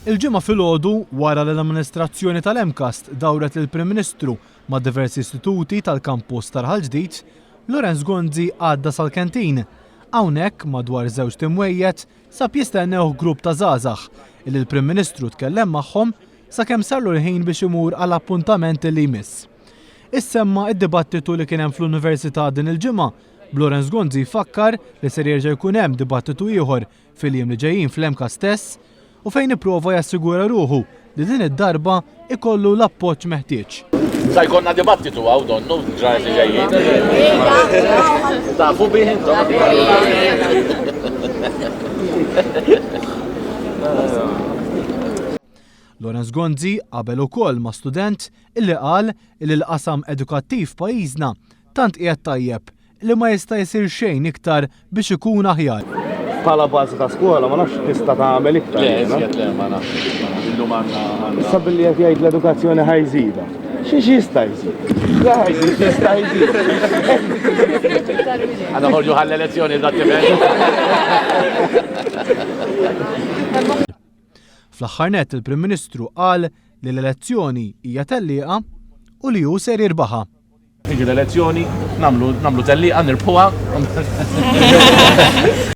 Il-ġimgħa filgħodu wara l-amministrazzjoni tal-Emkast dawret il-Prim Ministru ma' diversi istituti tal-kampus Tarħal Ġdid, Lorenz Gonzi għadda sal-kantin. Hawnhekk madwar żewġ timwejjed sab jistennew grupp ta' żgħażagħ illi l-Prim Ministru tkellem magħhom sakemm sarlu l-ħin biex imur għal appuntament li jmiss. Issemma d-dibattitu li kien hemm fl-Università din il-ġimgħa, Lorenz Gonzi fakkar li ser jerġa' jkun hemm dibattitu ieħor fil-jiem li ġejjin fl-Emkast stess u fejn ipprova jassigura ruħu li din id-darba ikollu l-appoġġ meħtieġ. Sa jkollna dibattitu għaw donnu ġranet li ġejjin. Tafu bih intom. Lorenz Gonzi qabel ukoll ma' student illi qal li l-qasam edukattiv pajjiżna tant qiegħed tajjeb li ma jista' jsir xejn iktar biex ikun aħjar. Bħala bażi ta' skola ma nafx tista' tagħmel iktar. Le, ma nafx. Illum għandna. Issa billi qed jgħid l-edukazzjoni ħajżida. X'inx jista' jżid? Jista' jżid. Għandna ħorġu ħall-elezzjoni eżattiment. Fl-aħħar nett il-Prim Ministru qal li l-elezzjoni hija tellieqa u li hu ser jirbaħha. Tiġi l-elezzjoni, nagħmlu tellieqa nirpuha.